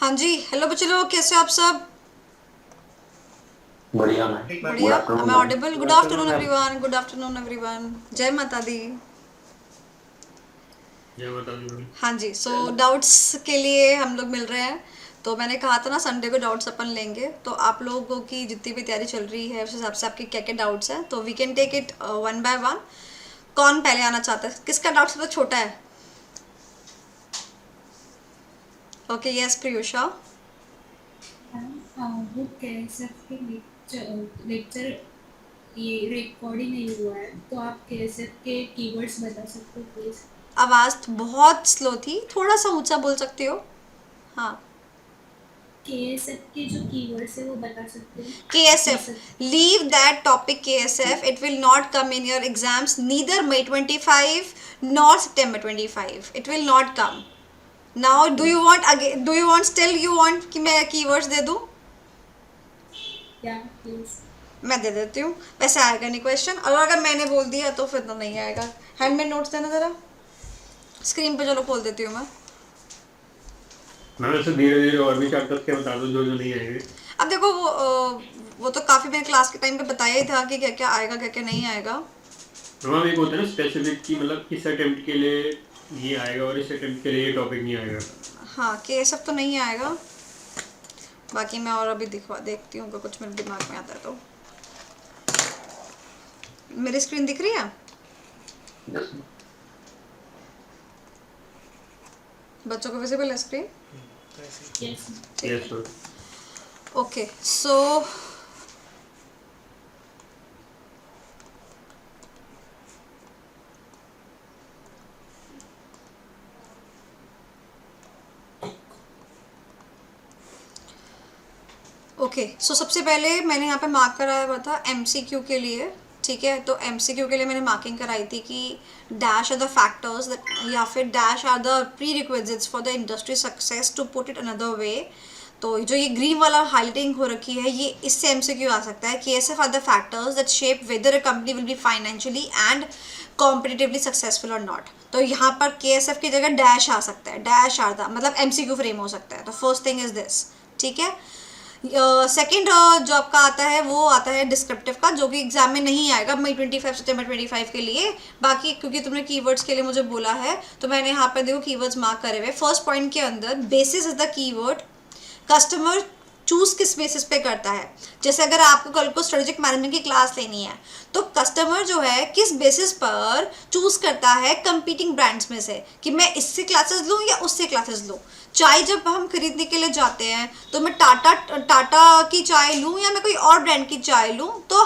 हाँ जी, हेलो बच्चे लोग, कैसे हो आप सब? बढ़िया मैम। गुड बढ़िया। Afternoon am I ma'am. Audible? Good good afternoon afternoon ma'am. Everyone, good afternoon everyone, जय माता दी। जय माता दी मैम। हाँ जी, सो डाउट्स के लिए हम लोग मिल रहे हैं। तो मैंने कहा था ना संडे को डाउट्स अपन लेंगे, तो आप लोगों की जितनी भी तैयारी चल रही है उस हिसाब से आपके क्या क्या डाउट्स हैं, तो we can take it one by one. कौन पहले आना चाहता है? किसका डाउट सबसे छोटा है? Okay, yes Priyusha. वो केएसएफ के लेक्चर लेक्चर ये रिकॉर्ड ही नहीं हुआ है, तो आप केएसएफ के कीवर्ड्स बता सकते हो प्लीज? आवाज़ बहुत स्लो थी, थोड़ा सा ऊंचा बोल सकती हो? हाँ। केएसएफ के जो कीवर्ड्स है वो बता सकते हो? KSF. KSF. Leave that topic KSF. It will not come in your exams neither May 25 nor September 25. It will not come. Now do you want again, do you want still you want कि मैं keywords दे दूँ? या please. मैं दे देती हूँ। वैसे आएगा नहीं क्वेश्चन, और अगर मैंने बोल दिया तो फिर तो नहीं आएगा। हैंडमेड नोट्स देना ज़रा, स्क्रीन पे चलो खोल देती हूँ मैं। मैम ऐसे धीरे धीरे और भी चैप्टर्स के बता दो जो जो नहीं आएंगे। अब देखो वो तो काफ़ी मैंने क्लास के टाइम पे बताया ही था कि क्या क्या आएगा क्या क्या नहीं आएगा। मैम एक होता है ना स्पेसिफिक की, मतलब इस अटेम्प्ट के लिए ये आएगा और इस अटेम्प्ट के लिए ये टॉपिक नहीं आएगा। हाँ, KSF तो नहीं आएगा। बाकी मैं और अभी देखती हूँ, अगर कुछ मेरे दिमाग में आता है तो। मेरी स्क्रीन दिख रही है? यस। बच्चों को विजिबल है screen? Yes. Yes sir. Okay, so okay, so सबसे पहले मैंने यहाँ पे मार्क कराया हुआ था MCQ के लिए। ठीक है, तो MCQ के लिए मैंने मार्किंग कराई थी कि डैश आर द फैक्टर्स या फिर dash are the prerequisites for the industry success, to put it another way. तो जो ये ग्रीन वाला हाईलाइटिंग हो रखी है, ये इससे MCQ आ सकता है। KSF are the factors that shape whether a company will be financially and competitively successful और नॉट। तो यहाँ पर KSF की जगह डैश आ सकता है, डैश आर द मतलब MCQ फ्रेम हो सकता है। तो फर्स्ट थिंग इज दिस। ठीक है, सेकेंड जो आपका आता है वो आता है डिस्क्रिप्टिव का, जो कि एग्जाम में नहीं आएगा मई 25 सितंबर 25 के लिए। बाकी क्योंकि तुमने कीवर्ड्स के लिए मुझे बोला है, तो मैंने यहाँ पे देखो कीवर्ड्स मार्क करे हुए। फर्स्ट पॉइंट के अंदर basis is the keyword. Customer choose किस बेसिस पे करता है? जैसे अगर आपको कल को स्ट्रेटेजिक मैनेजमेंट की क्लास लेनी है, तो कस्टमर जो है किस बेसिस पर चूज करता है कंपीटिंग ब्रांड्स में से कि मैं इससे क्लासेस लूँ या उससे क्लासेस लूँ। चाय जब हम खरीदने के लिए जाते हैं, तो मैं टाटा की चाय लूँ या मैं कोई और ब्रांड की चाय लूँ, तो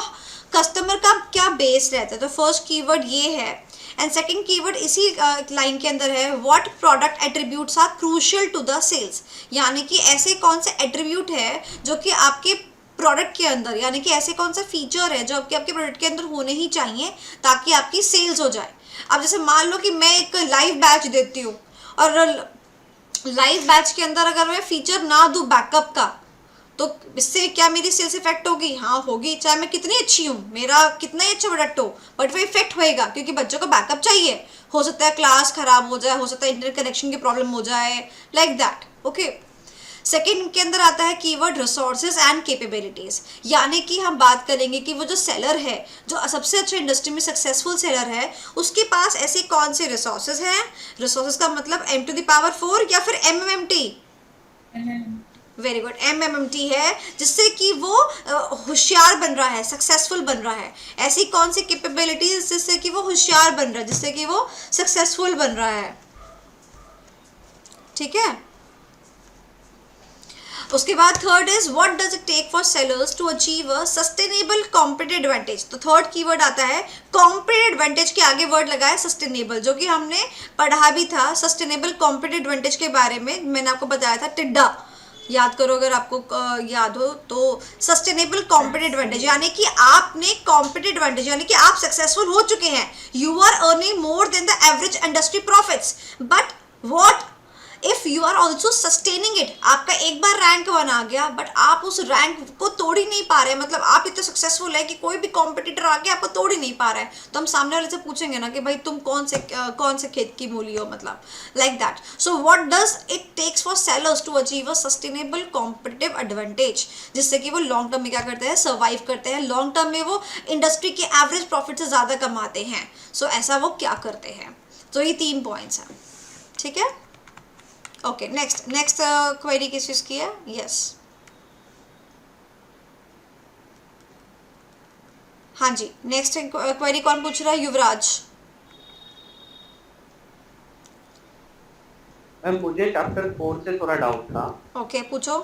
कस्टमर का क्या बेस रहता है। तो फर्स्ट कीवर्ड ये है। एंड सेकंड कीवर्ड इसी लाइन के अंदर है, what product attributes are crucial to the sales. यानी कि ऐसे कौन से एट्रीब्यूट है जो कि आपके प्रोडक्ट के अंदर, यानी कि ऐसे कौन सा फीचर है जो आपके प्रोडक्ट के अंदर होने ही चाहिए ताकि आपकी सेल्स हो जाए। अब जैसे मान लो कि मैं एक लाइव बैच देती हूँ, और लाइव बैच के अंदर अगर मैं फीचर ना दूँ बैकअप का, तो इससे क्या मेरी सेल्स इफेक्ट होगी? हाँ होगी, चाहे मैं कितनी अच्छी हूँ, मेरा कितना ही अच्छा प्रोडक्ट हो, बट वो इफेक्ट होएगा क्योंकि बच्चों को बैकअप चाहिए। हो सकता है क्लास खराब हो जाए, हो सकता है इंटरनेट कनेक्शन की प्रॉब्लम हो जाए, लाइक दैट। ओके, सेकेंड के अंदर आता है कीवर्ड रिसोर्सेज एंड कैपेबिलिटीज। यानी कि हम बात करेंगे कि वो जो सेलर है, जो सबसे अच्छा इंडस्ट्री में सक्सेसफुल सेलर है, उसके पास ऐसे कौन से रिसोर्सेज हैं। रिसोर्सेज का मतलब M⁴ या फिर MMMT। वेरी गुड, MMMT है, जिससे कि वो होशियार बन रहा है, सक्सेसफुल बन रहा है। ऐसी कौन सी कैपेबिलिटीज जिससे कि वो होशियार बन रहा है, जिससे कि वो सक्सेसफुल बन रहा है। ठीक है, उसके बाद third is what does it take for sellers to achieve a sustainable competitive advantage. तो थर्ड कीवर्ड आता है कॉम्पिटिटिव एडवांटेज के आगे वर्ड लगा है सस्टेनेबल, जो कि हमने पढ़ा भी था सस्टेनेबल कॉम्पिटिटिव एडवांटेज के बारे में। मैंने आपको बताया था टिड्डा, याद करो अगर आपको याद हो तो। सस्टेनेबल कॉम्पिटिटिव एडवांटेज यानी कि आपने कॉम्पिटिटिव एडवांटेज यानी कि आप सक्सेसफुल हो चुके हैं, you are earning more than the average industry profits, but what if you are also sustaining it, आपका एक बार रैंक 1 आ गया बट आप उस रैंक को तोड़ ही नहीं पा रहे, मतलब आप इतने सक्सेसफुल है कि कोई भी कॉम्पिटिटर आके आपको तोड़ ही नहीं पा रहा है, तो हम सामने वाले से पूछेंगे ना कि भाई तुम कौन से खेत की मूली हो, मतलब like that. So what does it takes for sellers to achieve a sustainable competitive advantage, जिससे कि वो लॉन्ग टर्म में क्या करते हैं, सर्वाइव करते हैं, लॉन्ग टर्म में वो इंडस्ट्री के एवरेज प्रॉफिट से ज़्यादा कमाते हैं. सो ऐसा वो क्या करते हैं. तो ये 3 पॉइंट्स हैं. ठीक है. ओके, नेक्स्ट क्वेरी किस चीज़ की है. यस, हाँ जी, नेक्स्ट क्वेरी कौन पूछ रहा है. युवराज. मैम मुझे चैप्टर 4 से थोड़ा डाउट था. ओके, पूछो.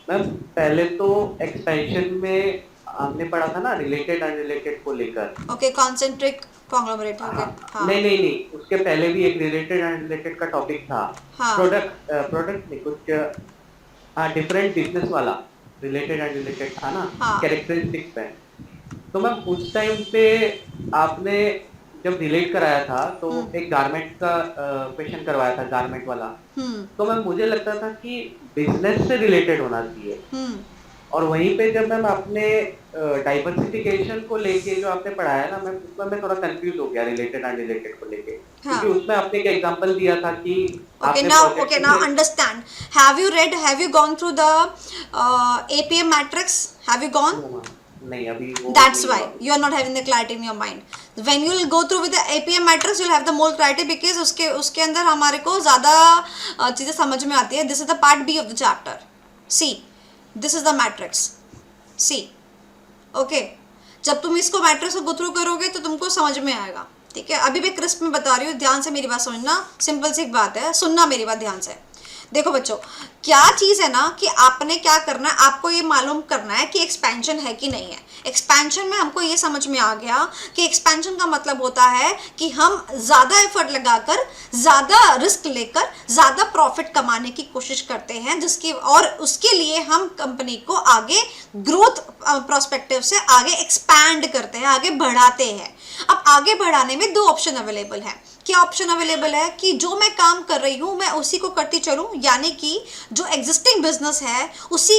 मैम पहले तो एक्सपेंशन में हमने पढ़ा था ना रिलेटेड अनरिलेटेड को लेकर. Okay, concentric conglomerate. ओके, हाँ. नहीं, उसके पहले भी एक रिलेटेड अनरिलेटेड का टॉपिक था. हाँ. प्रोडक्ट नहीं, कुछ डिफरेंट बिजनेस वाला रिलेटेड एंड था ना. हाँ. कैरेक्टरिस्टिक्स पे. तो मैम उस टाइम पे आपने जब रिलेट कराया था तो एक गारमेंट का क्वेश्चन करवाया था, गारमेंट वाला. तो मैम मुझे लगता था कि बिजनेस से रिलेटेड होना चाहिए. और वहीं पे जब मैम आपने डाइवर्सिफिकेशन को लेके जो आपने पढ़ाया ना मैम, उसमें मैं थोड़ा कंफ्यूज हो गया रिलेटेड अनरिलेटेड को लेके. हाँ. क्योंकि उसमें आपने एक एग्जांपल दिया था कि Okay, now understand. Have you gone through the APM matrix? Have you gone? नहीं अभी वो That's नहीं why हुआ. you are not having the clarity in your mind. When you will go through with the APM matrix, you'll have the more clarity because उसके अंदर हमारे को ज़्यादा चीज़ें समझ में आती है. This is the part B of the chapter. See, this is the matrix. See, okay. जब तुम इसको मैट्रिक्स को गो थ्रू करोगे तो तुमको समझ में आएगा. ठीक है. अभी मैं क्रिस्प में बता रही हूँ, ध्यान से मेरी बात समझना. सिंपल सी बात है, सुनना मेरी बात ध्यान से. देखो बच्चों, क्या चीज़ है ना कि आपने क्या करना है, आपको ये मालूम करना है कि एक्सपेंशन है कि नहीं है. एक्सपेंशन में हमको ये समझ में आ गया कि एक्सपेंशन का मतलब होता है कि हम ज़्यादा एफर्ट लगाकर, ज़्यादा रिस्क लेकर, ज़्यादा प्रॉफिट कमाने की कोशिश करते हैं, जिसकी और उसके लिए हम कंपनी को आगे ग्रोथ प्रोस्पेक्टिव से आगे एक्सपैंड करते हैं, आगे बढ़ाते हैं. अब आगे बढ़ाने में 2 ऑप्शन अवेलेबल है. क्या ऑप्शन अवेलेबल है कि जो मैं काम कर रही हूँ मैं उसी को करती चलूँ, यानी कि जो एग्जिस्टिंग बिजनेस है उसी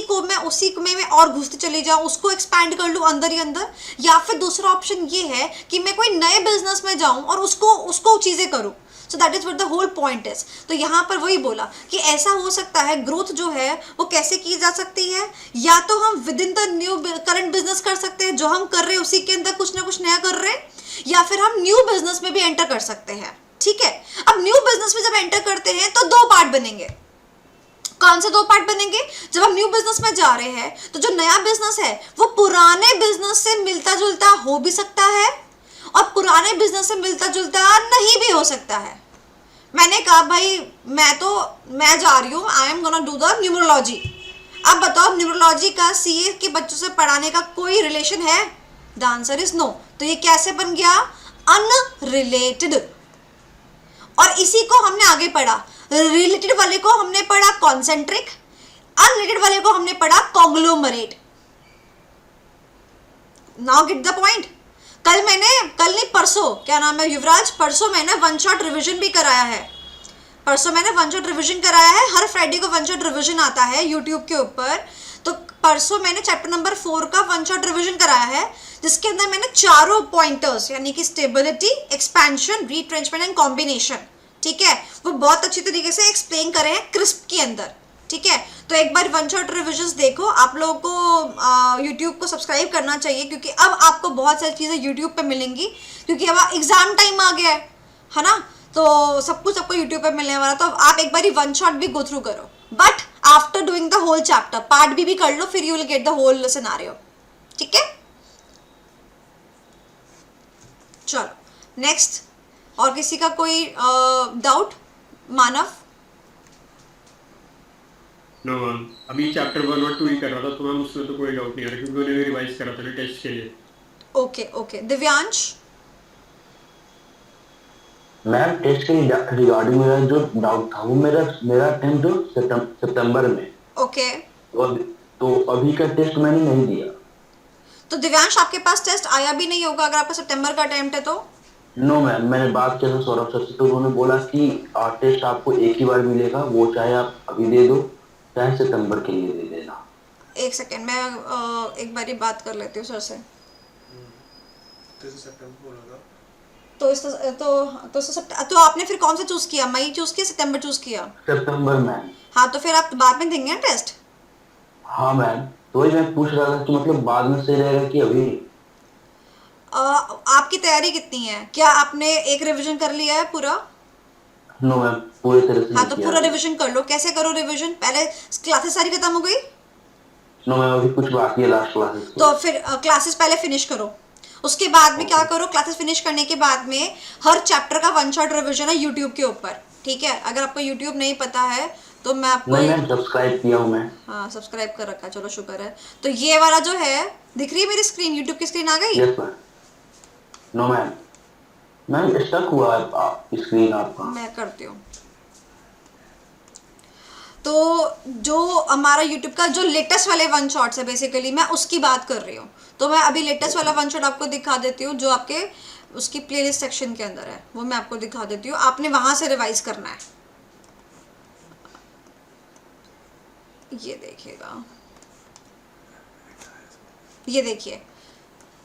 में मैं और घुसती चली जाऊँ, उसको एक्सपैंड कर लूँ अंदर ही अंदर. या फिर दूसरा ऑप्शन ये है कि मैं कोई नए बिजनेस में जाऊँ और उसको चीज़ें करूँ. So that is what the whole point is. तो यहाँ पर वही बोला कि ऐसा हो सकता है. ग्रोथ जो है वो कैसे की जा सकती है, या तो हम with in the new current business कर सकते हैं, जो हम कर रहे हैं उसी के अंदर कुछ ना कुछ नया कर रहे हैं, या फिर हम न्यू बिजनेस में भी एंटर कर सकते हैं. ठीक है. अब न्यू बिजनेस में जब एंटर करते हैं तो 2 पार्ट बनेंगे. कौन से 2 पार्ट बनेंगे? जब हम न्यू बिजनेस में जा रहे हैं तो जो नया बिजनेस है वो पुराने बिजनेस से मिलता जुलता हो भी सकता है और पुराने बिजनेस से मिलता जुलता नहीं भी हो सकता है. मैंने कहा भाई मैं जा रही हूँ, आई am gonna do the numerology. अब बताओ, न्यूमरोलॉजी का सीए के बच्चों से पढ़ाने का कोई रिलेशन है? The answer is no. तो ये कैसे बन गया? अनरिलेटेड. और इसी को हमने आगे पढ़ा. रिलेटेड वाले को हमने पढ़ा कॉन्सेंट्रिक, अनरिलेटेड वाले को हमने पढ़ा conglomerate. Now get the point. कल नहीं परसों, क्या नाम है युवराज, परसों मैंने 1 शॉट रिवीजन भी कराया है. हर फ्राइडे को 1 शॉट रिवीजन आता है यूट्यूब के ऊपर. तो परसों मैंने चैप्टर नंबर 4 का 1 शॉट रिवीजन कराया है, जिसके अंदर मैंने 4 पॉइंटर्स यानी कि स्टेबिलिटी, एक्सपेंशन, रीट्रेंचमेंट एंड कॉम्बिनेशन, ठीक है, वो बहुत अच्छी तरीके से एक्सप्लेन करे हैं क्रिस्प के अंदर. ठीक है. तो एक बार 1 शॉट रिविजन्स देखो. आप लोगों को यूट्यूब को सब्सक्राइब करना चाहिए, क्योंकि अब आपको बहुत सारी चीज़ें यूट्यूब पे मिलेंगी, क्योंकि अब एग्जाम टाइम आ गया है ना. तो सब कुछ आपको यूट्यूब पे मिलने वाला. तो आप एक बार 1 शॉट भी गो थ्रू करो, but after doing the whole chapter part भी कर लो, फिर you will get the whole scenario. ठीक है. चलो नेक्स्ट. और किसी का कोई डाउट? मानव. नो मैम, अभी चैप्टर 1 और 2 ही कर रहा था, तो मैम उसमें तो कोई डाउट नहीं आ रहा, क्योंकि मैंने भी रिवाइज करा था ना टेस्ट के लिए. ओके. दिव्यांश. मैम टेस्ट के रिगार्डिंग मेरा जो डाउट था वो मेरा अटेम्प्ट सितंबर में. ओके. तो अभी का टेस्ट मैंने नहीं दिया. तो दिव्यांश, आपके पास टेस्ट आया भी नहीं होगा अगर आपका सितंबर का अटेम्प्ट है तो. नो मैम, मैंने बात किया था सौरभ सर से, तो उन्होंने बोला कि टेस्ट आपको एक ही बार मिलेगा, वो चाहे आप अभी दे दो चाहे सितंबर के लिए दे देना। एक सेकेंड, मैं एक बारी बात कर लेती हूँ सर से। जैसे सितंबर बोला था। तो इस तो आपने फिर कौन सा चूज किया, मई चूज किया सितंबर चूज किया? सितंबर मैम। हाँ तो फिर आप बाद में देंगे ना टेस्ट। हाँ मैम, तो वही मैं पूछ रहा था कि मतलब बाद में सही रहेगा कि अभी। आपकी तैयारी कितनी है, क्या आपने एक रिवीजन कर लिया है पूरा? नो मैम, पूरी तरह से हाँ नहीं तो किया पूरा अभी। रिवीजन कर लो। कैसे करो रिवीजन, पहले क्लासेस सारी खत्म हो गई नो मैम, अभी कुछ बाकी है लास्ट क्लासेस के। तो फिर क्लासेस पहले फिनिश करो। उसके बाद में क्या ओके। करो, क्लासेस फिनिश करने के बाद में हर चैप्टर का वन शॉट रिवीजन है यूट्यूब के ऊपर, ठीक है? अगर आपको यूट्यूब नहीं पता है तो मैं आपको नहीं मैम, सब्सक्राइब किया हूँ मैं। हाँ सब्सक्राइब कर रखा है, चलो शुक्र है। तो ये वाला जो है, दिख रही है मेरी स्क्रीन, यूट्यूब की स्क्रीन आ गई? Yes ma'am. No ma'am, ma'am stuck हुआ है स्क्रीन आपका। मैं करती हूँ। तो जो हमारा यूट्यूब का जो लेटेस्ट वाले वन शॉट्स है बेसिकली, मैं उसकी बात कर रही हूँ। तो मैं अभी लेटेस्ट वाला वन शॉट आपको दिखा देती हूँ, जो आपके उसकी प्लेलिस्ट सेक्शन के अंदर है, वो मैं आपको दिखा देती हूँ। आपने वहां से रिवाइज करना है। ये देखिएगा, ये देखिए,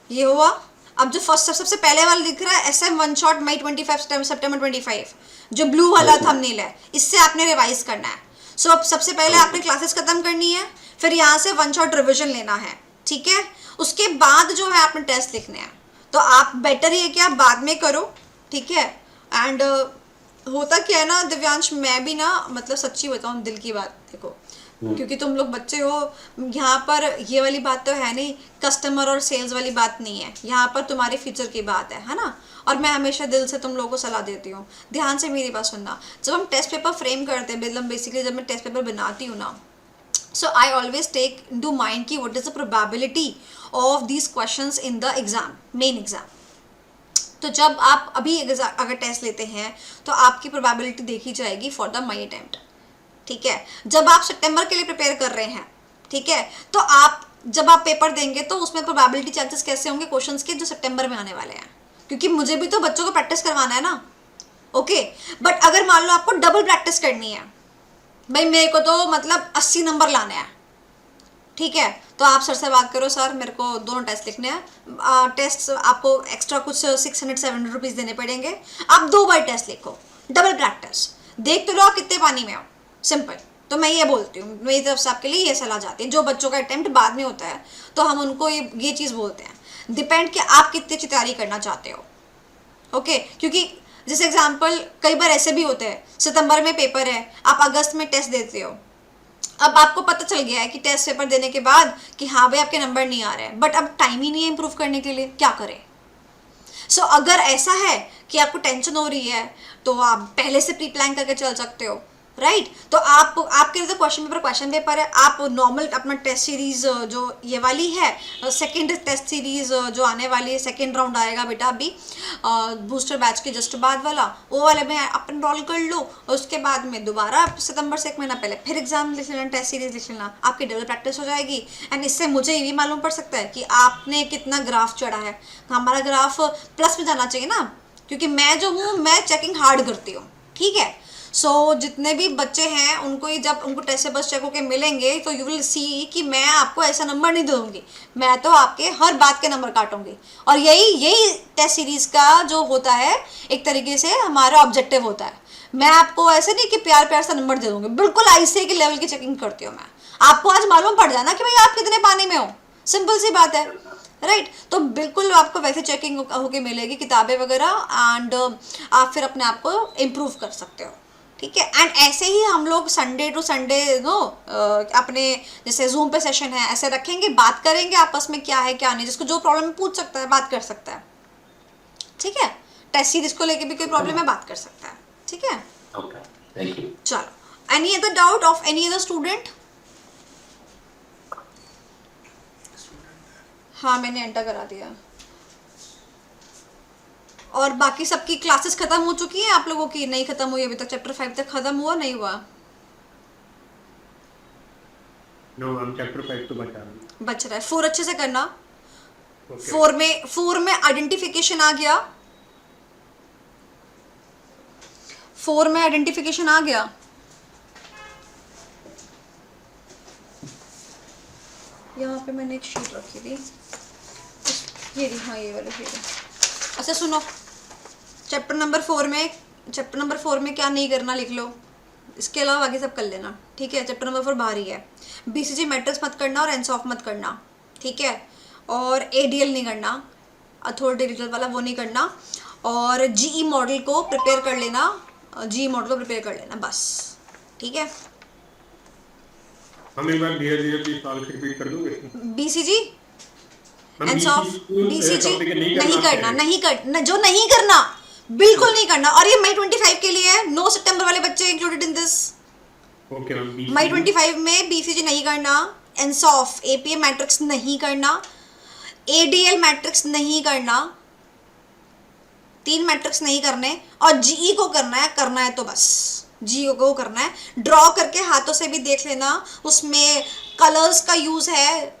ये हुआ। अब जो फर्स्ट सबसे पहले वाला दिख रहा है, SM वन शॉट मई 25 सितंबर 25, जो ब्लू वाला थंबनेल है, इससे आपने रिवाइज करना है। सो अब सबसे पहले आपने क्लासेस खत्म करनी है, फिर यहाँ से वन शॉट रिविजन लेना है, ठीक है? उसके बाद जो है आपने टेस्ट लिखने हैं। तो आप बेटर ये कि आप बाद में करो, ठीक है? एंड होता क्या है ना दिव्यांश, मैं भी ना मतलब सच्ची बताऊँ, दिल की बात, देखो क्योंकि तुम लोग बच्चे हो, यहाँ पर ये वाली बात तो है नहीं, कस्टमर और सेल्स वाली बात नहीं है, यहाँ पर तुम्हारे फ्यूचर की बात है ना? और मैं हमेशा दिल से तुम लोगों को सलाह देती हूँ, ध्यान से मेरी बात सुनना। जब हम टेस्ट पेपर फ्रेम करते हैं, मतलब बेसिकली जब मैं टेस्ट पेपर बनाती हूँ ना, so I always take to mind की what is the probability of these questions in the exam, main exam. तो जब आप अभी अगर टेस्ट लेते हैं तो आपकी प्रोबेबिलिटी देखी जाएगी फॉर द मई अटेम्प्ट, ठीक है? जब आप सितंबर के लिए प्रिपेयर कर रहे हैं, ठीक है, तो आप जब आप पेपर देंगे तो उसमें प्रोबेबिलिटी चांसेस कैसे होंगे क्वेश्चंस के जो सितंबर में आने वाले हैं, क्योंकि मुझे भी तो बच्चों को प्रैक्टिस करवाना है ना, ओके? बट अगर मान लो आपको डबल प्रैक्टिस करनी है, भाई मेरे को तो मतलब 80 नंबर लाने हैं, ठीक है, तो आप सर से बात करो, सर मेरे को दोनों टेस्ट लिखने हैं, टेस्ट आपको एक्स्ट्रा कुछ 600-700 रुपीज़ देने पड़ेंगे, आप 2 बार टेस्ट लिखो, डबल प्रैक्टिस, देख तो लो आप कितने पानी में हो, सिंपल। तो मैं ये बोलती हूँ, मेरी तरफ से आपके लिए ये सलाह जाती है। जो बच्चों का अटेम्प्ट बाद में होता है तो हम उनको ये चीज़ बोलते हैं, डिपेंड कि आप कितनी अच्छी तैयारी करना चाहते हो, ओके? क्योंकि जैसे एग्जाम्पल कई बार ऐसे भी होते हैं, सितंबर में पेपर है, आप अगस्त में टेस्ट देते हो, अब आपको पता चल गया है कि टेस्ट पेपर देने के बाद कि हाँ भाई आपके नंबर नहीं आ रहे हैं, बट अब टाइम ही नहीं है इम्प्रूव करने के लिए, क्या करें? सो अगर ऐसा है कि आपको टेंशन हो रही है तो आप पहले से प्री प्लान करके चल सकते हो, राइट? तो आप आपके लिए तो क्वेश्चन पेपर है, आप नॉर्मल अपना टेस्ट सीरीज जो ये वाली है, सेकंड टेस्ट सीरीज जो आने वाली है, सेकंड राउंड आएगा बेटा अभी बूस्टर बैच के जस्ट बाद वाला, वो वाले में आप एनरोल कर लो, और उसके बाद में दोबारा सितंबर से 1 महीना पहले फिर एग्जाम लिख लेना, टेस्ट सीरीज लिख लेना, आपकी डबल प्रैक्टिस हो जाएगी। एंड इससे मुझे ये भी मालूम पड़ सकता है कि आपने कितना ग्राफ चढ़ा है। हमारा ग्राफ प्लस में जाना चाहिए ना, क्योंकि मैं जो हूँ मैं चेकिंग हार्ड करती हूँ, ठीक है? सो जितने भी बच्चे हैं उनको ही जब उनको टेस्ट से बस चेक होके मिलेंगे तो यू विल सी कि मैं आपको ऐसा नंबर नहीं दूंगी, मैं तो आपके हर बात के नंबर काटूंगी। और यही टेस्ट सीरीज का जो होता है एक तरीके से हमारा ऑब्जेक्टिव होता है। मैं आपको ऐसे नहीं कि प्यार प्यार से नंबर दे दूंगी, बिल्कुल आईसीए के लेवल की चेकिंग करती हूँ मैं। आपको आज मालूम पड़ जाना कि भाई आप कितने पानी में हो, सिंपल सी बात है, राइट? तो बिल्कुल आपको वैसे चेकिंग होके मिलेगी किताबें वगैरह, एंड आप फिर अपने आप को इम्प्रूव कर सकते हो, ठीक है? एंड ऐसे ही हम लोग संडे टू संडे अपने जैसे जूम पे सेशन है ऐसे रखेंगे, बात करेंगे आपस में क्या है क्या नहीं, जिसको जो प्रॉब्लम है पूछ सकता है, बात कर सकता है, ठीक है? टेस्ट सीरीज को लेके भी कोई प्रॉब्लम है बात कर सकता है, ठीक है? Okay, thank you. चलो, any other doubt of any other student? हाँ मैंने एंटर करा दिया। और बाकी सबकी क्लासेस खत्म हो चुकी हैं आप लोगों की? नहीं खत्म हुई अभी तक? चैप्टर 5 तक खत्म हुआ नहीं हुआ? नो मैम, चैप्टर 5 तो बचा है, बच रहा है। 4 अच्छे से करना। ओके। 4 में आइडेंटिफिकेशन आ गया, 4 में आइडेंटिफिकेशन आ गया। यहाँ पे मैंने एक शीट रखी थी, ये रही, हाँ ये वाली शीट है। अच्छा सुनो, चैप्टर नंबर 4 में क्या नहीं करना लिख लो, इसके अलावा बाकी सब कर लेना, ठीक है। चैप्टर नंबर 4 भारी है। बीसीजी मैट्रिक्स मत करना और एनसॉफ मत करना, ठीक है। और एडीएल नहीं करना, अथॉरिटी रिजल्ट वाला वो नहीं करना। और जीई मॉडल को प्रिपेयर कर लेना, बस, ठीक है। हम एक बार धीरे धीरे प्लीज सवाल रिपीट कर दोगे? बीसीजी हम एनसॉफ, बीसीजी बीसीजी जो नहीं करना बिल्कुल नहीं करना। और ये मई 25 के लिए है, 9 सितंबर वाले बच्चे included in this. Okay ma'am, मई 25 में बीसीजी नहीं करना, एनसॉफ एपीए मैट्रिक्स नहीं करना, एडीएल मैट्रिक्स नहीं करना, 3 मैट्रिक्स नहीं करने। और जीई को करना है तो बस जीई को करना है। ड्रॉ करके हाथों से भी देख लेना, उसमें कलर्स का यूज है,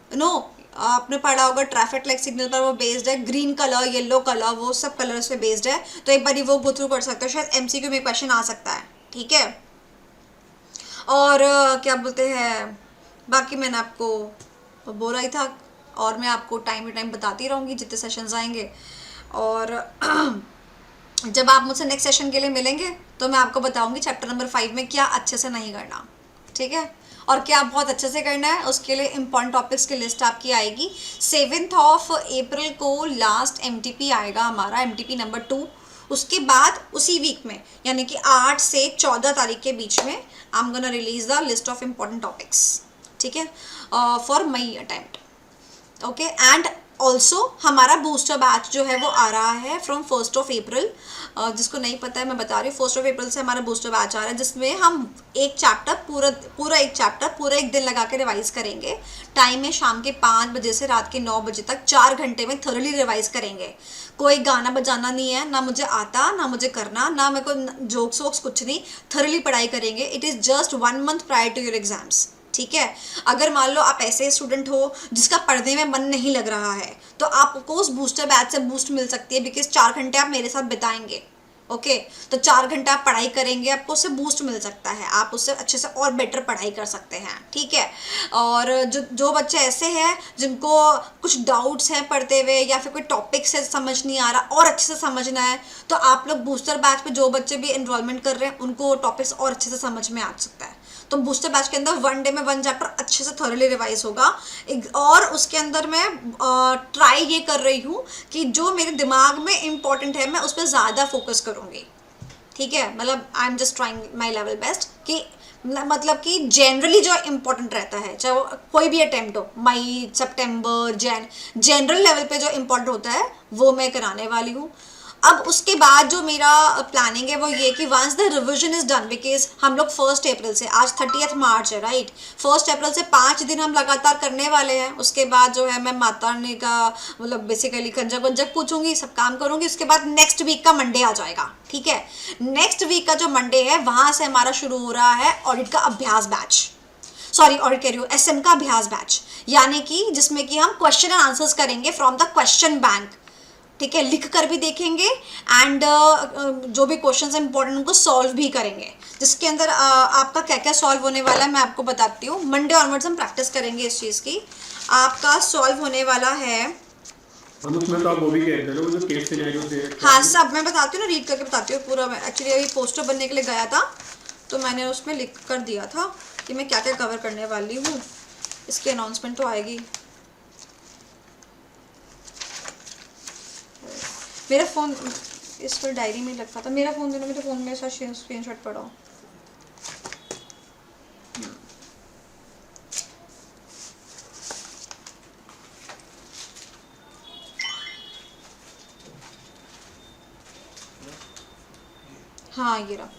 आपने पढ़ा होगा ट्रैफिक लाइट सिग्नल पर वो बेस्ड है, ग्रीन कलर, येलो कलर, वो सब कलर्स पे बेस्ड है। तो एक बार वो गो थ्रू कर सकते हो, शायद एमसीक्यू में क्वेश्चन आ सकता है, ठीक है। और क्या बोलते हैं, बाकी मैंने आपको बोला ही था, और मैं आपको टाइम टू टाइम बताती रहूँगी जितने सेशंस आएंगे। और जब आप मुझसे नेक्स्ट सेशन के लिए मिलेंगे तो मैं आपको बताऊंगी चैप्टर नंबर 5 में क्या अच्छे से नहीं करना, ठीक है, और क्या बहुत अच्छे से करना है। उसके लिए इंपॉर्टेंट टॉपिक्स की लिस्ट आपकी आएगी। 7 अप्रैल को लास्ट एमटीपी आएगा हमारा, एमटीपी नंबर 2। उसके बाद उसी वीक में, यानी कि 8 से 14 तारीख के बीच में, I am gonna release the list of important topics, ठीक है, for May attempt, okay. And also हमारा बूस्टर बैच जो है वो आ रहा है फ्रॉम 1 अप्रैल। जिसको नहीं पता है मैं बता रही हूँ, 1 अप्रैल से हमारा बूस्टर बैच आ रहा है, जिसमें हम एक चैप्टर पूरा एक दिन लगा के रिवाइज करेंगे। टाइम है शाम के 5 बजे से रात के 9 बजे तक, 4 घंटे में थॉरली रिवाइज करेंगे। कोई गाना बजाना नहीं है, ना मुझे आता, ना मुझे करना, ना मेरे को जोक्स वोक्स, कुछ नहीं, थॉरली पढ़ाई करेंगे। It is just 1 month prior to your exams, ठीक है। अगर मान लो आप ऐसे स्टूडेंट हो जिसका पढ़ने में मन नहीं लग रहा है, तो आपको उस बूस्टर बैच से बूस्ट मिल सकती है, बिकॉज 4 घंटे आप मेरे साथ बिताएंगे, ओके। तो 4 घंटा आप पढ़ाई करेंगे, आपको उससे बूस्ट मिल सकता है, आप उससे अच्छे से और बेटर पढ़ाई कर सकते हैं, ठीक है। और जो बच्चे ऐसे हैं जिनको कुछ डाउट्स हैं पढ़ते हुए, या फिर कोई टॉपिक से समझ नहीं आ रहा और अच्छे से समझना है, तो आप लोग बूस्टर बैच पे जो बच्चे भी एनरोलमेंट कर रहे हैं उनको टॉपिक्स और अच्छे से समझ में आ सकता है। तो बूस्टर बैच के अंदर 1 डे में 1 चैप्टर अच्छे से थॉरली रिवाइज होगा। और उसके अंदर मैं ट्राई ये कर रही हूँ कि जो मेरे दिमाग में इम्पॉर्टेंट है मैं उस पर ज़्यादा फोकस करूँगी, ठीक है। मतलब I am just trying my level best कि मतलब कि जनरली जो इम्पोर्टेंट रहता है, चाहे वो कोई भी अटेम्प्ट हो, मई, सितंबर, जनरल लेवल पे जो इम्पोर्टेंट होता है वो मैं कराने वाली हूँ। अब उसके बाद जो मेरा प्लानिंग है वो ये कि once the revision is done, because हम लोग 1 अप्रैल से, आज 30 मार्च है, राइट, 1 अप्रैल से 5 दिन हम लगातार करने वाले हैं। उसके बाद जो है मैं माता रानी का मतलब बेसिकली कंजक पूछूंगी, सब काम करूंगी। उसके बाद नेक्स्ट वीक का मंडे आ जाएगा, ठीक है। नेक्स्ट वीक का जो मंडे है वहां से हमारा शुरू हो रहा है ऑडिट का अभ्यास बैच, सॉरी ऑडिट कह रही हूँ, एसएम का अभ्यास बैच, यानी कि जिसमें कि हम क्वेश्चन एंड आंसर्स करेंगे फ्रॉम द क्वेश्चन बैंक, ठीक है, लिख कर भी देखेंगे एंड जो भी क्वेश्चंस इंपॉर्टेंट उनको सॉल्व भी करेंगे। जिसके अंदर आपका क्या क्या सॉल्व होने वाला है मैं आपको बताती हूँ। मंडे ऑनवर्ड्स हम प्रैक्टिस करेंगे इस चीज़ की। आपका सॉल्व होने वाला है, हम उसमें तो आप वो भी कह रहे थे ना, वो जो केस सिनेरियो थे। हाँ सब मैं बताती हूँ ना, रीड करके बताती हूँ पूरा। मैं एक्चुअली अभी पोस्टर बनने के लिए गया था तो मैंने उसमें लिख कर दिया था कि मैं क्या क्या कवर करने वाली हूँ। इसकी अनाउंसमेंट तो आएगी। मेरा फ़ोन इस पर डायरी में रखा था, मेरा फ़ोन देना, मेरे फ़ोन में साथ स्क्रीनशॉट पड़ा हो। हाँ ये रहा।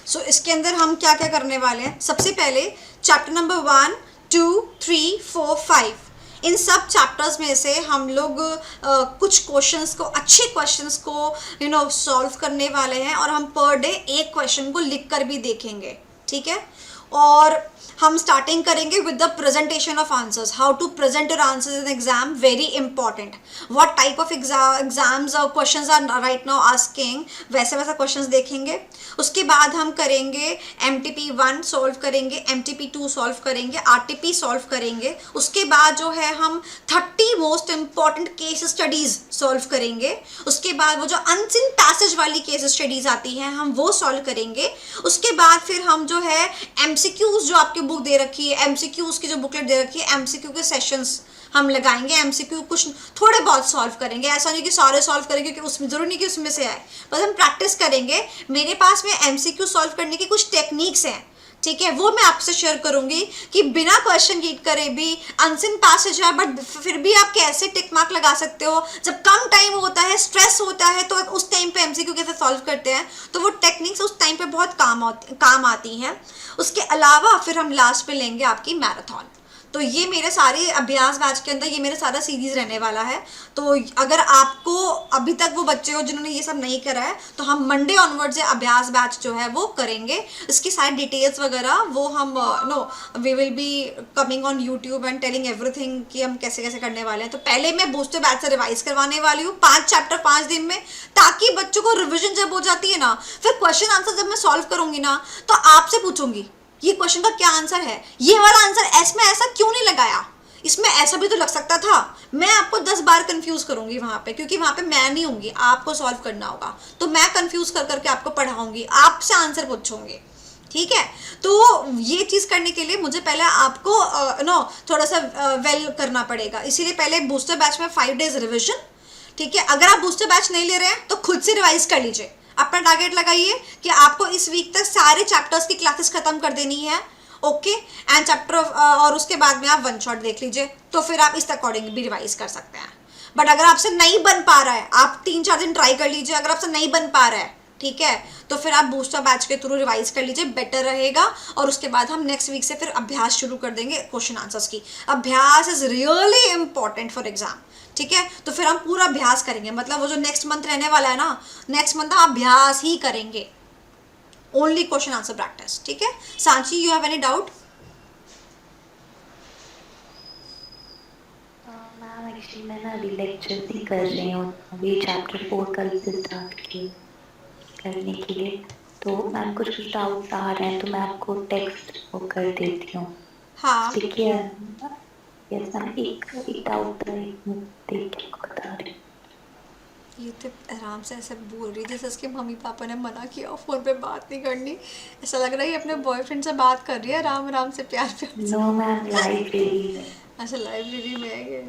सो इसके अंदर हम क्या क्या करने वाले हैं। सबसे पहले चैप्टर नंबर 1, 2, 3, 4, 5 इन सब चैप्टर्स में से हम लोग कुछ क्वेश्चंस को, अच्छे क्वेश्चंस को सॉल्व करने वाले हैं और हम पर डे एक क्वेश्चन को लिख कर भी देखेंगे, ठीक है। और हम स्टार्टिंग करेंगे with the presentation of answers, how to present your answers in exam, very important. What type of exams और questions are right now asking, वैसे वैसा क्वेश्चंस देखेंगे. उसके बाद हम करेंगे MTP1 सॉल्व करेंगे, MTP2 सॉल्व करेंगे, RTP सॉल्व करेंगे. उसके बाद जो है हम 30 most important case studies solve करेंगे. उसके बाद वो जो अनसीन पैसेज वाली केस स्टडीज आती हैं हम वो सॉल्व करेंगे. उसके बाद फिर हम जो है MCQs जो आपकी बुक दे रखी है, MCQs की जो बुकलेट दे रखी है, MCQ के सेशंस हम लगाएंगे. MCQ कुछ थोड़े बहुत सॉल्व करेंगे, ऐसा नहीं कि सारे सॉल्व करेंगे क्योंकि उसमें जरूरी नहीं कि उसमें से आए, बस हम प्रैक्टिस करेंगे. मेरे पास में MCQ सॉल्व करने की कुछ टेक्निक्स हैं, ठीक है, वो मैं आपसे शेयर करूंगी कि बिना क्वेश्चन रीड करे भी अनसीन पैसेज है बट फिर भी आप कैसे टिक मार्क लगा सकते हो. जब कम टाइम होता है, स्ट्रेस होता है, तो उस टाइम पे MCQ कैसे सॉल्व करते हैं, तो वो टेक्निक्स उस टाइम पे बहुत काम आती हैं. उसके अलावा फिर हम लास्ट पे लेंगे आपकी मैराथन. तो ये मेरे सारे अभ्यास बैच के अंदर ये मेरा सारा सीरीज रहने वाला है. तो अगर आपको अभी तक वो बच्चे हो जिन्होंने ये सब नहीं करा है, तो हम मंडे ऑनवर्ड से अभ्यास बैच जो है वो करेंगे. इसकी सारी डिटेल्स वगैरह वो हम we will be coming on YouTube and telling everything कि हम कैसे कैसे करने वाले हैं. तो पहले मैं बूस्टर बैच से रिवाइज करवाने वाली हूँ 5 चैप्टर 5 दिन में, ताकि बच्चों को रिविजन जब हो जाती है ना, फिर क्वेश्चन आंसर जब मैं सॉल्व करूंगी ना, तो आपसे पूछूंगी ये क्वेश्चन का क्या आंसर है, ये वाला आंसर इसमें ऐसा क्यों नहीं लगाया, इसमें ऐसा भी तो लग सकता था. मैं आपको 10 बार कंफ्यूज करूंगी वहां पे, क्योंकि वहां पे मैं नहीं होंगी, आपको सॉल्व करना होगा. तो मैं कंफ्यूज कर करके आपको पढ़ाऊंगी, आपसे आंसर पूछूंगी, ठीक है. तो ये चीज करने के लिए मुझे पहले आपको थोड़ा सा वेल करना पड़ेगा. इसीलिए पहले बूस्टर बैच में 5 डेज रिविजन, ठीक है. अगर आप बूस्टर बैच नहीं ले रहे हैं तो खुद से रिवाइज कर लीजिए. अपना टारगेट लगाइए कि आपको इस वीक तक सारे चैप्टर्स की क्लासेस खत्म कर देनी है, ओके. एंड चैप्टर और उसके बाद में आप 1 शॉट देख लीजिए, तो फिर आप इस अकॉर्डिंग भी रिवाइज कर सकते हैं. बट अगर आपसे नहीं बन पा रहा है, आप 3-4 दिन ट्राई कर लीजिए. अगर आपसे नहीं बन पा रहा है, ठीक है, तो फिर आप बूस्टर बैच के थ्रू रिवाइज कर लीजिए, बेटर रहेगा. और उसके बाद हम नेक्स्ट वीक से फिर अभ्यास शुरू कर देंगे क्वेश्चन आंसर्स की. अभ्यास is really important for exam, ठीक है. तो फिर हम पूरा अभ्यास करेंगे, मतलब वो जो नेक्स्ट मंथ रहने वाला है ना, नेक्स्ट मंथ हम अभ्यास ही करेंगे, ओनली क्वेश्चन आंसर प्रैक्टिस, ठीक है. Sanchi, you have any doubt? Ma'am actually मैं ना अभी लेक्चर ही कर रही हूँ, अभी चैप्टर 4 कल से स्टार्ट की करने के लिए. तो मैम कुछ डाउट आ रहे हैं तो मैं आपको टेक्स्ट वो कर देती हूँ, हाँ, ठीक है. यस मैम, एक डाउट था, एक मिनट देख के आपको बता रही हूँ. ये तो आराम से ऐसे बोल रही जैसे उसके मम्मी पापा ने मना किया फ़ोन पे बात नहीं करनी. ऐसा लग रहा है ये अपने बॉयफ्रेंड से बात कर रही है आराम आराम से, प्यार प्यार से. नो मैम, लाइब्रेरी में. अच्छा, लाइब्रेरी में है ये.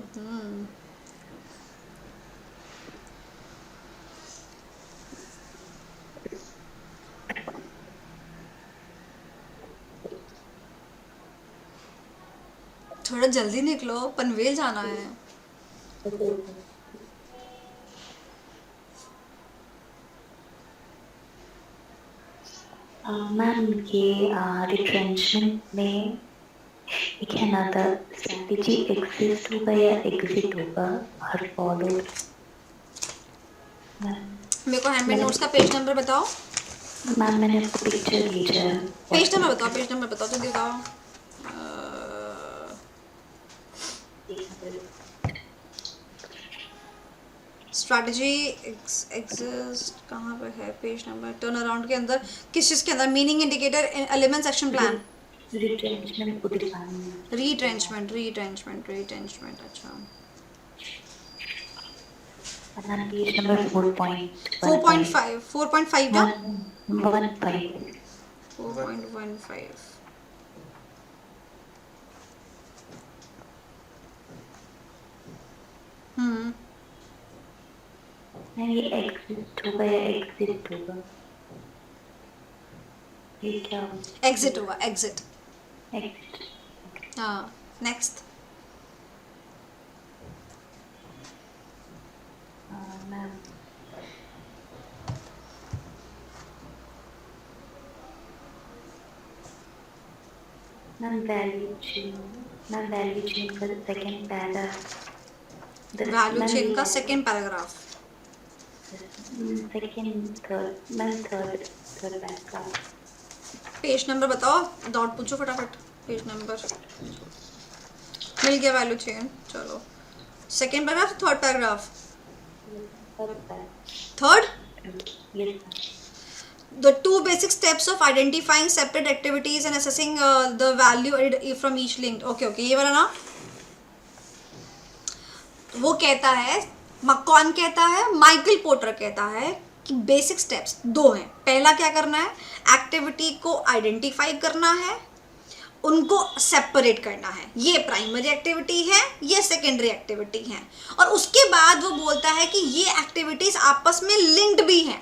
थोड़ा जल्दी निकलो, पनवेल जाना है. मैम ये रिट्रेंचमेंट में एक है ना, द स्ट्रैटेजी एग्जिस्ट होगा या एग्जिट होगा, हर फॉलो. मेरे को हैंडमेड नोट्स का पेज नंबर बताओ. मैम मैंने आपको पिक्चर भेजा है. पेज नंबर बताओ, पेज नंबर बताओ, जल्दी बताओ. स्ट्रैटेजी एग्जिस्ट कहाँ पे है, पेज नंबर. टर्न अराउंड के अंदर किस चीज़ के अंदर, meaning indicator, elements, action plan. Retrenchment को दिखाना. रीट्रेंचमेंट, रीट्रेंचमेंट. अच्छा, मैम पेज नंबर 4.5 ना, 4.15. 4.15. नहीं, ये एग्जिट होगा या एग्जिट होगा, ये क्या होगा? एग्जिट होगा, एग्जिट. एग्जिट. हाँ, नेक्स्ट. मैम वैल्यू चेन का सेकंड पैराग्राफ. वैल्यू चेन का second paragraph. Second third paragraph. Page number बताओ, डॉट पूछो फटाफट. पेज नंबर मिल गया वैल्यू चेन। चलो second paragraph, third paragraph, third. The two basic steps of identifying separate activities and assessing the value added from each linked. Okay, ये वाला ना, वो कहता है, कौन कहता है, माइकल पोर्टर कहता है कि बेसिक स्टेप्स दो हैं। पहला क्या करना है, एक्टिविटी को आइडेंटिफाई करना है, उनको सेपरेट करना है, ये प्राइमरी एक्टिविटी है, ये सेकेंडरी एक्टिविटी है, और उसके बाद वो बोलता है कि ये एक्टिविटीज आपस में लिंक्ड भी हैं।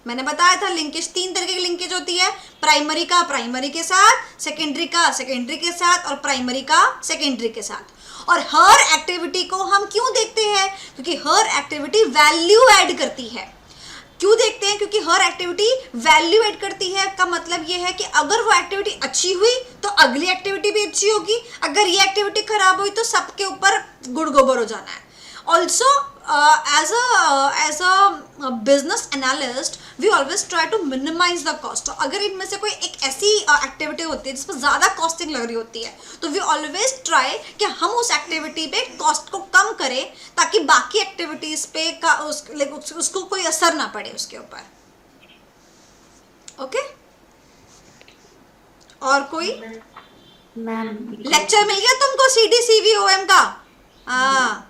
मैंने बताया था लिंकेज, 3 तरीके की लिंकेज होती है, प्राइमरी का प्राइमरी के साथ, सेकेंडरी का सेकेंडरी के साथ, और प्राइमरी का सेकेंडरी के साथ। और हर एक्टिविटी को हम क्यों देखते हैं, क्योंकि हर एक्टिविटी वैल्यू ऐड करती है। क्यों देखते हैं, क्योंकि हर एक्टिविटी वैल्यू ऐड करती है। का मतलब ये है कि अगर वो एक्टिविटी अच्छी हुई तो अगली एक्टिविटी भी अच्छी होगी, अगर ये एक्टिविटी खराब हुई तो सबके ऊपर गुड़ गोबर हो जाना है। Also as a business analyst we always try to minimize the cost। अगर इनमें से कोई एक ऐसी एक्टिविटी होती है जिसमें ज़्यादा कॉस्टिंग लग रही होती है तो we always try कि हम उस एक्टिविटी पे कॉस्ट को कम करें ताकि बाकी एक्टिविटीज़ पे उसको कोई असर ना पड़े उसके ऊपर। ओके, और कोई मैम लेक्चर मिल गया तुमको CDCVOM का? हाँ,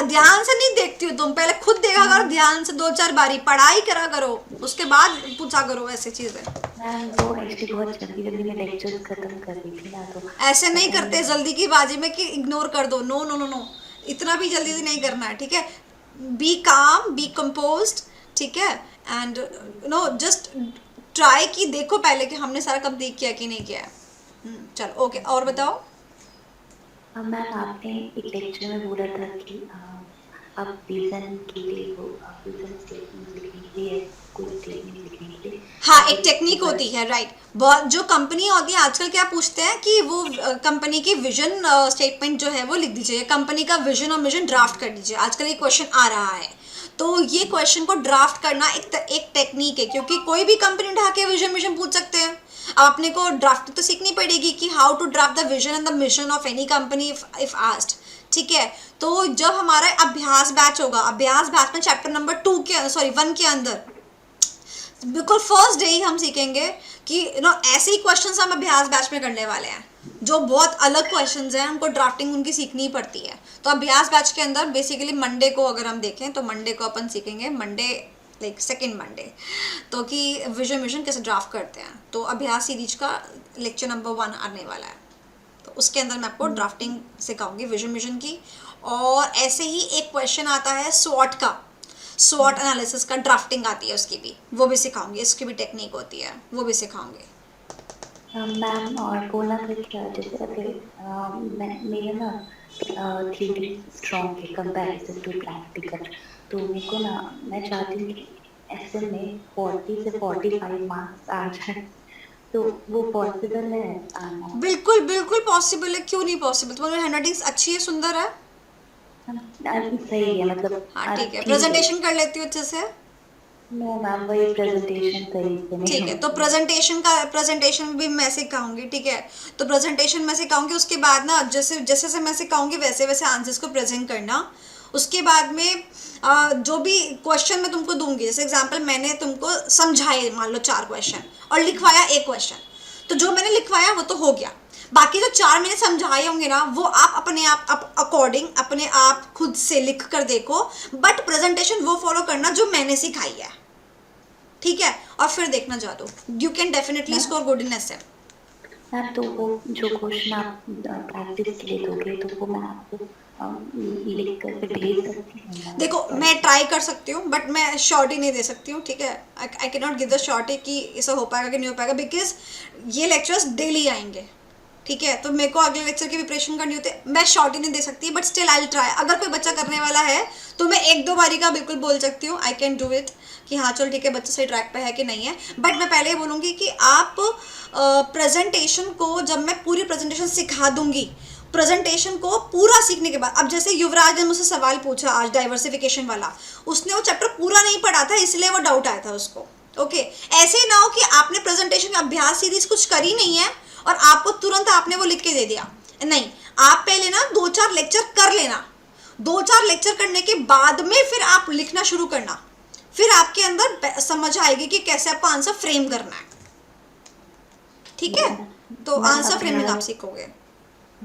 ध्यान से नहीं देखती हो तुम, पहले खुद देखा करो ध्यान से, 2-4 बारी पढ़ाई करा करो, उसके बाद पूछा करो ऐसी चीजें। मैम वो एक्चुअली बहुत जल्दी जल्दी में लेक्चर्स खत्म कर रही थी ना, तो ऐसे नहीं करते जल्दी की बाजी में कि इग्नोर कर दो। नो नो नो नो, इतना भी जल्दी से नहीं करना है, ठीक है। बी काम, बी कंपोज्ड, ठीक है, एंड नो जस्ट ट्राई कि देखो पहले कि हमने सारा कंप्लीट किया कि नहीं किया है। चलो ओके, और बताओ। मैम आपने एक लेक्चर में बोला था कि आप विजन के लिए वो विजन स्टेटमेंट लिखने के लिए कोई स्टेटमेंट लिखने के लिए, हाँ एक टेक्निक होती है, राइट। बहुत जो कंपनी होती है आजकल क्या पूछते हैं कि वो कंपनी की विजन स्टेटमेंट जो है वो लिख दीजिए, कंपनी का विजन और मिशन ड्राफ्ट कर दीजिए। आजकल ये क्वेश्चन आ रहा है, तो ये क्वेश्चन को ड्राफ्ट करना एक टेक्निक है, क्योंकि कोई भी कंपनी उठा के विजन मिशन पूछ सकते हैं। अब अपने को ड्राफ्ट तो सीखनी पड़ेगी कि how to draft the vision and the mission of any company if asked, ठीक है। तो जब हमारा अभ्यास बैच होगा, अभ्यास बैच में चैप्टर नंबर 1 के अंदर बिल्कुल फर्स्ट डे ही हम सीखेंगे कि ऐसे ही क्वेश्चंस हम अभ्यास बैच में करने वाले हैं, जो बहुत अलग क्वेश्चंस हैं, हमको ड्राफ्टिंग उनकी सीखनी पड़ती है। तो अभ्यास बैच के अंदर बेसिकली मंडे को अगर हम देखें तो मंडे को अपन सीखेंगे, मंडे लाइक सेकेंड मंडे, तो कि विजन मिशन कैसे ड्राफ्ट करते हैं। तो अभ्यास सीरीज का लेक्चर नंबर 1 आने वाला है, तो उसके अंदर मैं आपको ड्राफ्टिंग सिखाऊंगी विजन मिशन की। और ऐसे ही एक क्वेश्चन आता है स्वॉट का, स्वॉट एनालिसिस का ड्राफ्टिंग आती है उसकी भी, वो भी सिखाऊंगी, इसकी भी टेक्निक होती है, वो भी सिखाऊंगी। मैम और बोला था क्या, जैसे मेरे ना थ्योरी स्ट्रॉन्ग है कंपैरिजन टू प्रैक्टिकल, तो मेरे को ना मैं चाहती हूँ कि ऐसे में 40 से 45 मार्क्स आ जाए, तो वो पॉसिबल है आना? बिल्कुल बिल्कुल पॉसिबल है, क्यों नहीं पॉसिबल। तुम्हारी हैंडराइटिंग अच्छी है, सुंदर है, सही है मतलब। हाँ ठीक है। प्रेजेंटेशन कर लेती हो अच्छे से? नो मैम वही प्रेजेंटेशन सही से नहीं। ठीक है, तो प्रेजेंटेशन भी मैं सिखाऊंगी, ठीक है। तो प्रेजेंटेशन मैं सिखाऊंगी, उसके बाद ना जैसे जैसे मैं सिखाऊंगी वैसे वैसे आंसर्स को प्रेजेंट करना। उसके बाद में जो भी क्वेश्चन मैं तुमको दूंगी, जैसे एग्जांपल मैंने तुमको समझाए मान लो 4 क्वेश्चन और लिखवाया 1 क्वेश्चन, तो जो मैंने लिखवाया वो तो हो गया, बाकी जो 4 मैंने समझाए होंगे ना वो आप अपने आप अकॉर्डिंग अपने आप खुद से लिख कर देखो, बट प्रेजेंटेशन वो फॉलो करना जो मैंने सिखाई है, ठीक है। और फिर देखना जादू, you can definitely score good in SM. Ma'am तो वो जो क्वेश्चन आप प्रैक्टिस के लिए दोगे तो वो मैं आपको लिख कर भेज सकती हूँ? देखो मैं ट्राई कर सकती हूँ, बट मैं शॉर्ट ही नहीं दे सकती हूँ, ठीक है। I can not give the short कि ऐसा हो पाएगा कि नहीं हो पाएगा, बिकॉज ये लेक्चर्स डेली आएंगे, ठीक है। तो मेरे को अगले लेक्चर की प्रिपरेशन करनी होती है, मैं शॉर्ट ही नहीं दे सकती, but still I will try. अगर कोई बच्चा करने वाला है तो मैं 1-2 बारी का बिल्कुल बोल सकती हूँ, आई कैन डू इट, कि हाँ चलो ठीक है बच्चा सही ट्रैक पे है कि नहीं है। बट मैं पहले ये बोलूँगी कि आप प्रेजेंटेशन को, जब मैं पूरी प्रेजेंटेशन सिखा दूंगी, प्रेजेंटेशन को पूरा सीखने के बाद, अब जैसे युवराज ने मुझसे सवाल पूछा आज डाइवर्सिफिकेशन वाला, उसने वो चैप्टर पूरा नहीं पढ़ा था इसलिए वो डाउट आया था उसको, ओके। ऐसे ना हो कि आपने प्रेजेंटेशन अभ्यास सीरीज कुछ करी नहीं है और आपको तुरंत आपने वो लिख के दे दिया, नहीं, आप पहले ना 2-4 लेक्चर कर लेना, 2-4 लेक्चर करने के बाद में फिर आप लिखना शुरू करना, फिर आपके अंदर समझ आएगी कि कैसे आपको आंसर फ्रेम करना है, ठीक है? तो आंसर फ्रेमिंग आप सीखोगे।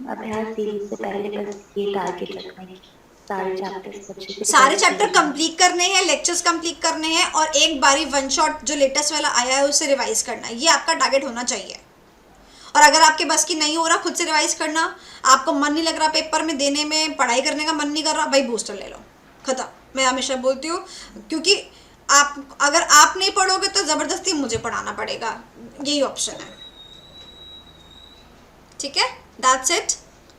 अभ्यास सीरीज से पहले बस ये टारगेट रखना है कि सारे चैप्टर्स अच्छे से सारे चैप्टर कंप्लीट करने हैं, लेक्चर्स कंप्लीट करने हैं, और एक बारी वन शॉट जो लेटेस्ट वाला आया है उसे रिवाइज करना है, ये आपका टारगेट होना चाहिए। और अगर आपके बस की नहीं हो रहा खुद से रिवाइज करना, आपको मन नहीं लग रहा पेपर में देने में, पढ़ाई करने का मन नहीं कर रहा, भाई बूस्टर ले लो, खत्म। मैं हमेशा बोलती हूँ, क्योंकि आप अगर आप नहीं पढ़ोगे तो ज़बरदस्ती मुझे पढ़ाना पड़ेगा, यही ऑप्शन है, ठीक है? That's it.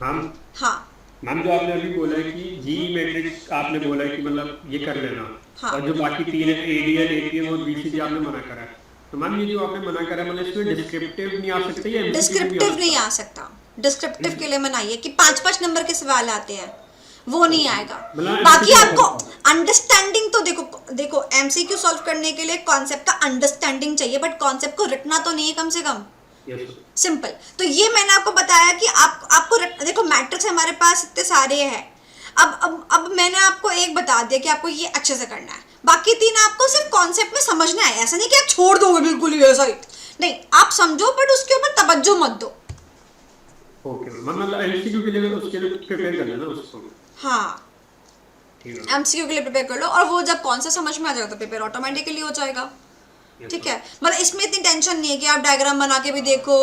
मैम हाँ मैम जो आपने अभी बोला है कि जी मैट्रिक्स आपने बोला है कि मतलब ये कर लेना, हाँ। और जो बाकी 3 है एडीएल एपीएम और बीसीजी आपने मना करा है, तो मैम ये जो आपने मना करा है मतलब इसमें डिस्क्रिप्टिव नहीं आ सकता या डिस्क्रिप्टिव नहीं आ सकता, डिस्क्रिप्टिव के लिए मनाइए कि 5-5 नंबर के सवाल आते हैं, वो नहीं आएगा। मतलब बाकी MCQ आपको करता अंडरस्टैंडिंग तो देखो एमसीक्यू सॉल्व करने के लिए कॉन्सेप्ट का अंडरस्टैंडिंग चाहिए, बट कॉन्सेप्ट को रटना तो नहीं है कम से कम, यस सिंपल। तो ये मैंने आपको बताया कि आपको देखो मैट्रिक्स हमारे पास इतने सारे हैं, अब मैंने आपको एक बता दिया कि आपको ये अच्छे से करना है, बाकी 3 आपको सिर्फ कॉन्सेप्ट में समझना है, ऐसा नहीं कि आप छोड़ दोगे बिल्कुल ही ऐसा ही, नहीं, आप समझो बट उसके ऊपर तवज्जो मत दो। ओके मैम, मतलब एमसीक्यू के लिए उसके लिए प्रिपेयर कर लेना उसको। हाँ, ठीक है एमसीक्यू के लिए प्रिपेयर कर लो, और वो जब कौन सा समझ में आ जाएगा तो प्रिपेयर ऑटोमेटिकली हो जाएगा, ठीक है? मतलब इसमें इतनी टेंशन नहीं है कि आप डायग्राम बना के भी देखो,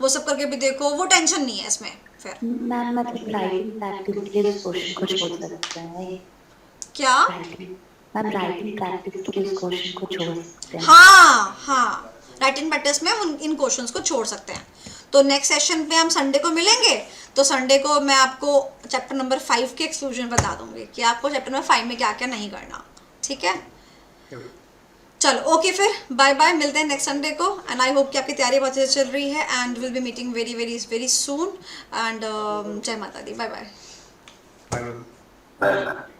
वो सब करके भी देखो, वो टेंशन नहीं है इसमें। फिर मैम मतलब राइटिंग प्रैक्टिस के लिए क्वेश्चन को छोड़ सकते हैं क्या? मैम राइटिंग प्रैक्टिस के लिए क्वेश्चन को छोड़ सकते हैं। हाँ, राइटिंग प्रैक्टिस में इन क्वेश्चंस को छोड़ सकते हैं। तो नेक्स्ट सेशन पे हम संडे को मिलेंगे, तो संडे को मैं आपको चैप्टर नंबर 5 के एक्सक्लूजन बता दूंगी कि आपको चैप्टर नंबर 5 में क्या क्या नहीं करना, ठीक है? चलो ओके, फिर बाय बाय, मिलते हैं नेक्स्ट संडे को, एंड आई होप कि आपकी तैयारी बहुत अच्छी चल रही है, and will be meeting very very very soon, and जय माता दी, bye bye. Bye ma'am. Bye bye.